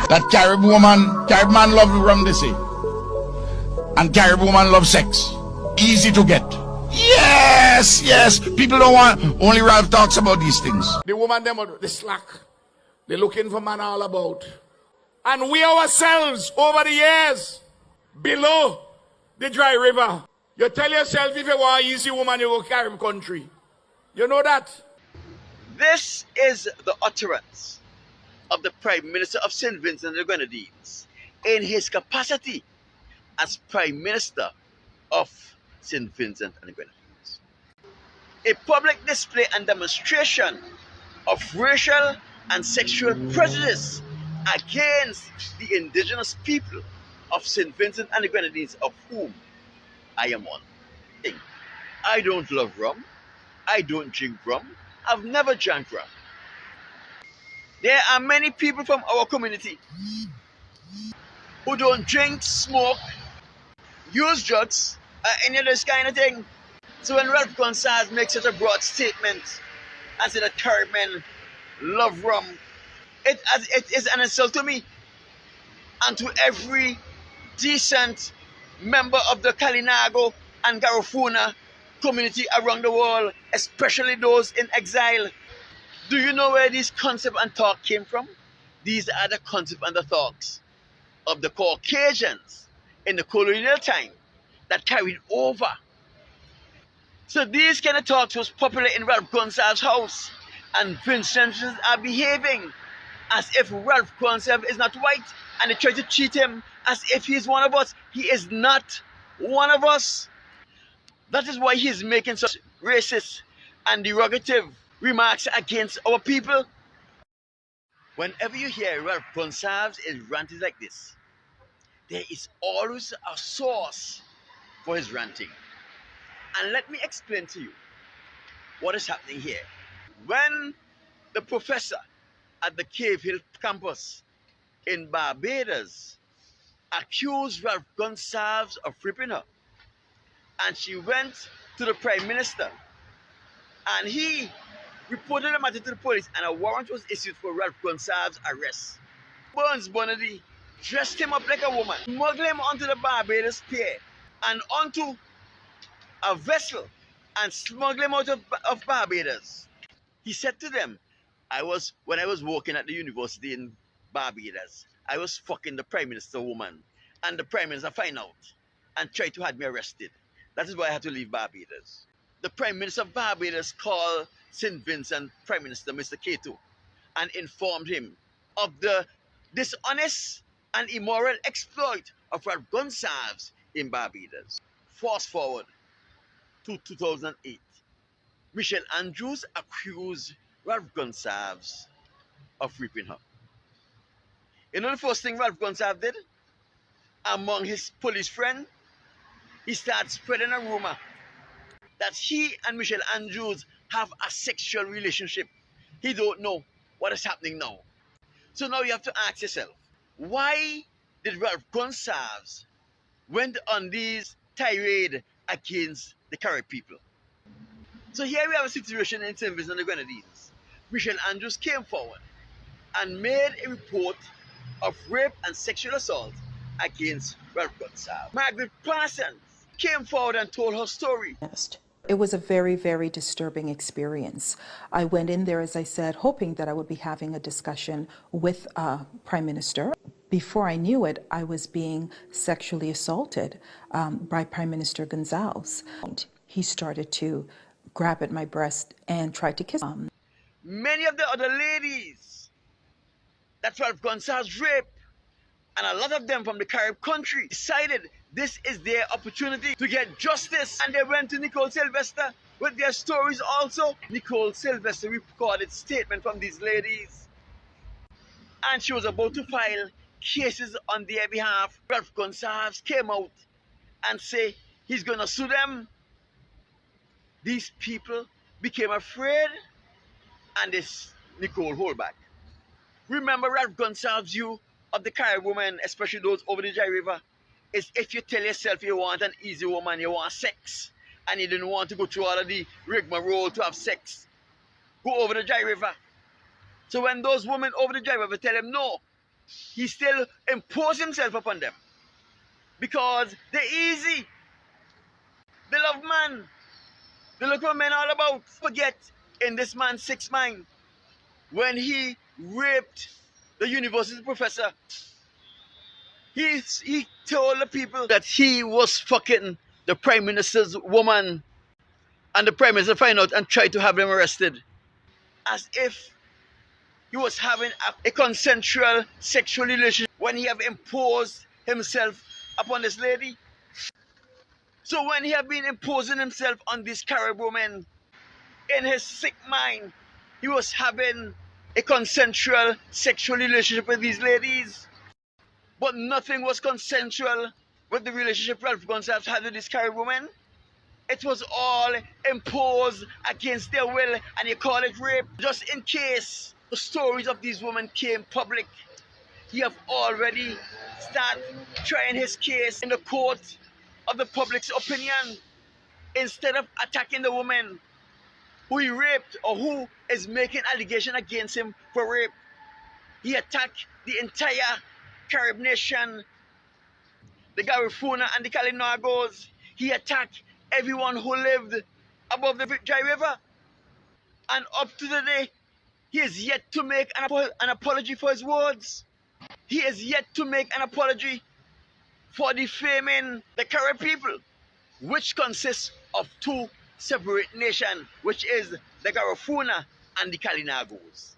That Carib man love rum, they say. And Carib woman love sex. Easy to get. Yes, yes. People don't want, only Ralph talks about these things. The woman, them, they slack. They're looking for man all about. And we ourselves, over the years, below the dry river, you tell yourself if you want an easy woman, you go Carib country. You know that? This is the utterance of the Prime Minister of St. Vincent and the Grenadines in his capacity as Prime Minister of St. Vincent and the Grenadines. A public display and demonstration of racial and sexual prejudice against the indigenous people of St. Vincent and the Grenadines, of whom I am one. I don't love rum. I don't drink rum. I've never drank rum. There are many people from our community who don't drink, smoke, use drugs, any of this kind of thing. So when Ralph Gonsalved makes such a broad statement and say that Carib men love rum, it is an insult to me and to every decent member of the Kalinago and Garifuna community around the world, especially those in exile. Do you know where these concepts and talk came from? These are the concepts and the thoughts of the Caucasians in the colonial time that carried over. So these kind of talks was popular in Ralph Gonsalved's house, and Vincentians are behaving as if Ralph Gonsalved is not white, and they try to treat him as if he's one of us. He is not one of us. That is why he's making such racist and derogative remarks against our people. Whenever you hear Ralph Gonsalved is ranting like this, there is always a source for his ranting. And let me explain to you what is happening here. When the professor at the Cave Hill campus in Barbados accused Ralph Gonsalved of raping her, and she went to the Prime Minister, and he reported the matter to the police, and a warrant was issued for Ralph Gonsalved's arrest. Burns Bonady dressed him up like a woman, smuggled him onto the Barbados pier and onto a vessel and smuggled him out of Barbados. He said to them, when I was working at the university in Barbados, I was fucking the Prime Minister woman, and the Prime Minister found out and tried to have me arrested. That is why I had to leave Barbados. The Prime Minister of Barbados called St. Vincent Prime Minister Mr. Cato and informed him of the dishonest and immoral exploit of Ralph Gonsalved in Barbados. Fast forward to 2008. Michelle Andrews accused Ralph Gonsalved of raping her. You know the first thing Ralph Gonsalved did? Among his police friends, he started spreading a rumor that he and Michelle Andrews have a sexual relationship. He don't know what is happening now. So now you have to ask yourself, why did Ralph Gonsalved went on these tirade against the Carib people? So here we have a situation in St. Vincent and the Grenadines. Michelle Andrews came forward and made a report of rape and sexual assault against Ralph Gonsalved. Margaret Parsons came forward and told her story. It was a very, very disturbing experience. I went in there, as I said, hoping that I would be having a discussion with Prime Minister. Before I knew it, I was being sexually assaulted by Prime Minister Gonsalves. He started to grab at my breast and tried to kiss me. Many of the other ladies that Ralph Gonsalved raped, and a lot of them from the Carib country, decided this is their opportunity to get justice. And they went to Nicole Sylvester with their stories also. Nicole Sylvester recorded statement from these ladies, and she was about to file cases on their behalf. Ralph Gonsalved came out and say he's going to sue them. These people became afraid, and this Nicole hold back. Remember Ralph Gonsalved's view of the Carib women, especially those over the Dry River, is if you tell yourself you want an easy woman, you want sex, and you didn't want to go through all of the rigmarole to have sex, go over the Dry River. So when those women over the Dry River tell them no, he still imposed himself upon them. Because they're easy. They love man. They look what men all about. Forget in this man's sick mind, when he raped the university professor, he told the people that he was fucking the prime minister's woman, and the prime minister find out and tried to have them arrested, as if he was having a consensual sexual relationship when he have imposed himself upon this lady. So when he have been imposing himself on this Carib woman, in his sick mind, he was having a consensual sexual relationship with these ladies. But nothing was consensual with the relationship Ralph Gonsalved had with this Carib woman. It was all imposed against their will, and you call it rape. Just in case the stories of these women came public, he have already started trying his case in the court of the public's opinion. Instead of attacking the woman who he raped or who is making allegation against him for rape, he attacked the entire Carib nation, the Garifuna and the Kalinagos. He attacked everyone who lived above the Dry River. And up to the day, he is yet to make an apology for his words. He is yet to make an apology for defaming the Carib people, which consists of two separate nations, which is the Garifuna and the Kalinagos.